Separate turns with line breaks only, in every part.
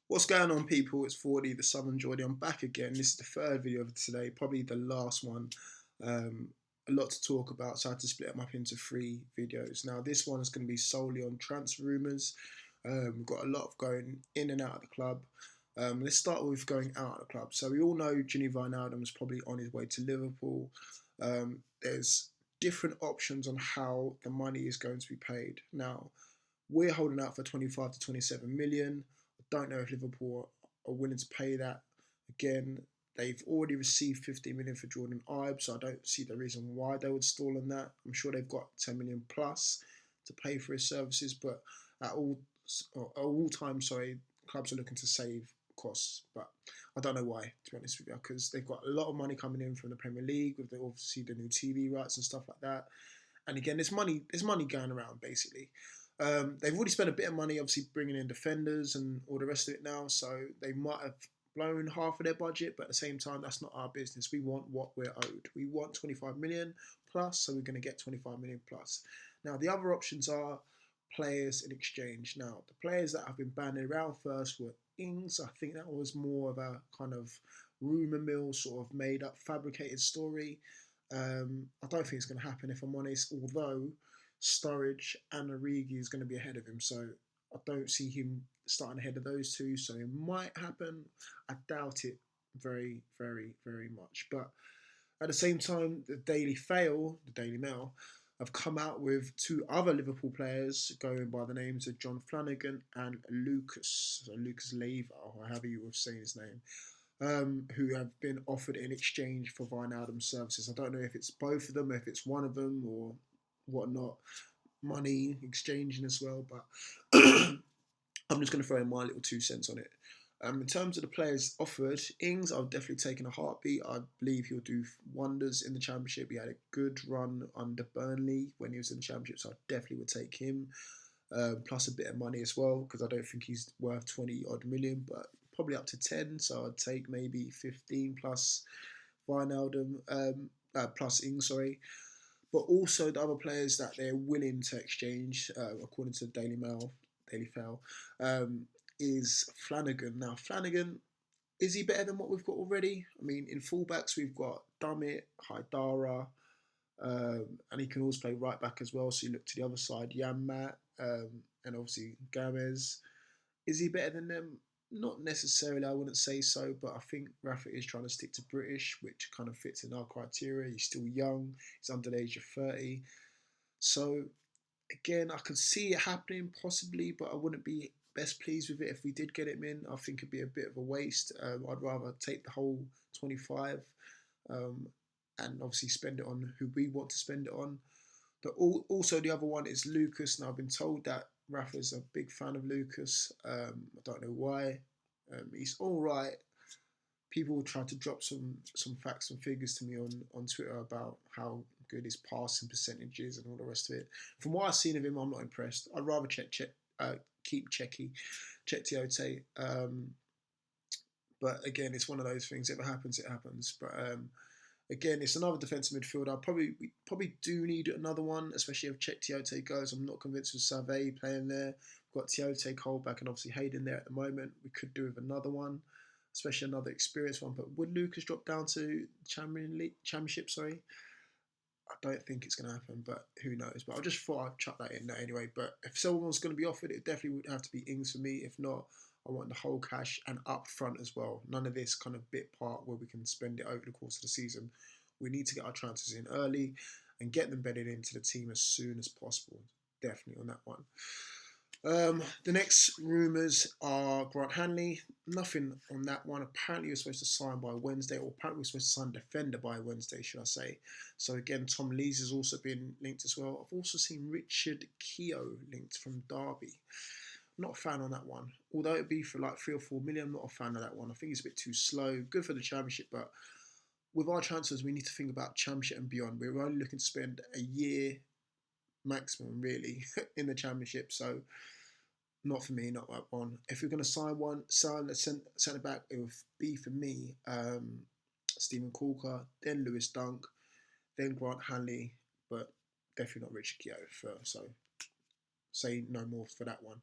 What's going on, people? It's Forde, the Southern Geordie. I'm back again. This is the third video of today, probably the last one. Um, a lot to talk about, so I had to split them up into three videos. Now, this one is going to be solely on transfer rumours. We've got a lot of going in and out of the club. Let's start with going out of the club. So we all know Wijnaldum is probably on his way to Liverpool. There's different options on how the money is going to be paid. Now, we're holding out for 25 to 27 million. I don't know if Liverpool are willing to pay that. Again, they've already received 15 million for Jordan Ibe, so I don't see the reason why they would stall on that. I'm sure they've got 10 million plus to pay for his services, but at all times, clubs are looking to save costs. But I don't know why, to be honest with you, because they've got a lot of money coming in from the Premier League with obviously the new TV rights and stuff like that. And again, there's money going around basically. They've already spent a bit of money, obviously bringing in defenders and all the rest of it now. So they might have blown half of their budget, but at the same time, that's not our business. We want what we're owed. We want 25 million plus, so we're going to get 25 million plus. Now, the other options are players in exchange. Now, the players that have been banded around first were Ings. I think that was more of a kind of rumour mill, sort of made up, fabricated story. I don't think it's going to happen, if I'm honest, although Sturridge and Origi is going to be ahead of him. So I don't see him starting ahead of those two. So it might happen. I doubt it very, very, very much. But at the same time, the Daily Mail, have come out with two other Liverpool players going by the names of John Flanagan and Lucas, so Lucas Leiva, or however you were saying his name, who have been offered in exchange for Wijnaldum's services. I don't know if it's both of them, if it's one of them, or whatnot. Money exchanging as well, but I'm just going to throw in my little 2 cents on it. In terms of the players offered, Ings, I've definitely taken a heartbeat. I believe he'll do wonders in the Championship. He had a good run under Burnley when he was in the Championship, so I definitely would take him. Plus a bit of money as well, because I don't think he's worth 20 odd million, but probably up to 10. So I'd take maybe 15 plus Wijnaldum, plus Ings, sorry. But also the other players that they're willing to exchange, according to Daily Fail, is Flanagan. Now, Flanagan, is he better than what we've got already? I mean, in fullbacks, we've got Dummett, Haidara, and he can always play right back as well. So you look to the other side, Yanmat, and obviously Gomez. Is he better than them? Not necessarily, I wouldn't say so, but I think Rafa is trying to stick to British, which kind of fits in our criteria. He's still young, he's under the age of 30. So, again, I could see it happening possibly, but I wouldn't be best pleased with it if we did get him in. I think it'd be a bit of a waste. I'd rather take the whole 25 um, and obviously spend it on who we want to spend it on. Also, the other one is Lucas. Now, I've been told that Rafa's a big fan of Lucas. I don't know why. He's all right. People try to drop some facts and figures to me on Twitter about how good his passing percentage is and all the rest of it. From what I've seen of him, I'm not impressed. I'd rather keep Tiote. But again, it's one of those things. If it happens, it happens. But again, it's another defensive midfielder. We probably do need another one, especially if Tiote goes. I'm not convinced with Save playing there. We've got Tiote, Colback, and obviously Hayden there at the moment. We could do with another one, especially another experienced one. But would Lucas drop down to Championship? Sorry, I don't think it's going to happen, but who knows? But I just thought I'd chuck that in there anyway. But if someone's going to be offered, it definitely would have to be Ings for me. If not, I want the whole cash and up front as well. None of this kind of bit part where we can spend it over the course of the season. We need to get our transfers in early and get them bedded into the team as soon as possible. Definitely on that one. The next rumours are Grant Hanley. Nothing on that one. Apparently, we're supposed to sign by Wednesday, or apparently, we're supposed to sign defender by Wednesday, should I say. So, again, Tom Lees has also been linked as well. I've also seen Richard Keogh linked from Derby. Not a fan on that one. Although it'd be for like 3 or 4 million, I'm not a fan of that one. I think it's a bit too slow. Good for the Championship, but with our transfers, we need to think about Championship and beyond. We're only looking to spend a year maximum, really, in the Championship. So, not for me, not that one. If we're going to sign a centre back, it would be for me Stephen Corker, then Lewis Dunk, then Grant Hanley, but definitely not Richard Keogh. So say no more for that one.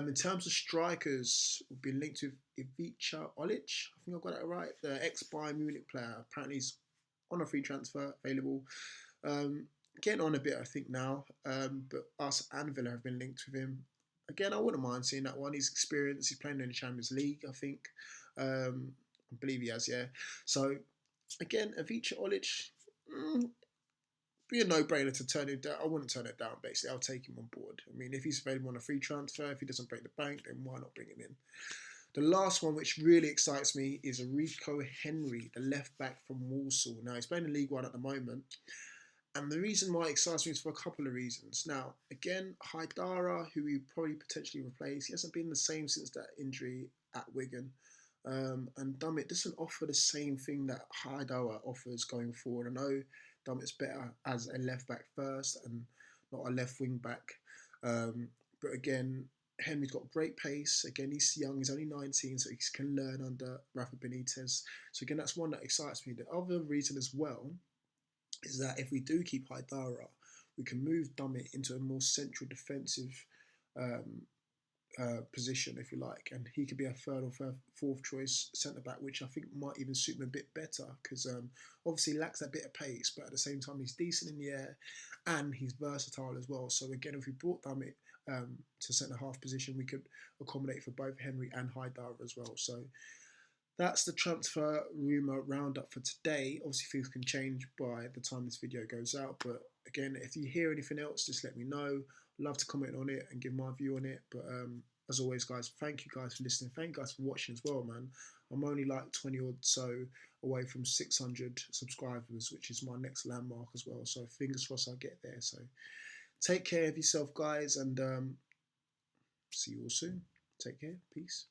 In terms of strikers, we've been linked with Ivica Olic. I think I've got that right. The ex-Bayern Munich player. Apparently he's on a free transfer available. Getting on a bit, I think, now. But us and Villa have been linked with him. Again, I wouldn't mind seeing that one. He's experienced. He's playing in the Champions League, I think. I believe he has, yeah. So, again, Ivica Olic, be a no-brainer to turn him down. I wouldn't turn it down, basically. I'll take him on board. I mean, if he's available on a free transfer, if he doesn't break the bank, then why not bring him in? The last one, which really excites me, is Rico Henry, the left-back from Walsall. Now, he's playing in League One at the moment. And the reason why it excites me is for a couple of reasons. Now, again, Haidara, who we probably potentially replace, he hasn't been the same since that injury at Wigan. And Dummett doesn't offer the same thing that Haidara offers going forward. I know Dummett's better as a left back first and not a left wing back. But again, Henry's got great pace. Again, he's young. He's only 19, so he can learn under Rafa Benitez. So again, that's one that excites me. The other reason as well is that if we do keep Haidara, we can move Dummett into a more central defensive position, if you like, and he could be a third or fourth choice centre back, which I think might even suit him a bit better because obviously he lacks that bit of pace, but at the same time he's decent in the air and he's versatile as well. So again, if we brought Dummett to centre half position, we could accommodate for both Henry and Haidara as well. So that's the transfer rumour roundup for today. Obviously, things can change by the time this video goes out. But again, if you hear anything else, just let me know. I'd love to comment on it and give my view on it. But as always, guys, thank you guys for listening. Thank you guys for watching as well, man. I'm only like 20 or so away from 600 subscribers, which is my next landmark as well. So fingers crossed I'll get there. So take care of yourself, guys, and see you all soon. Take care. Peace.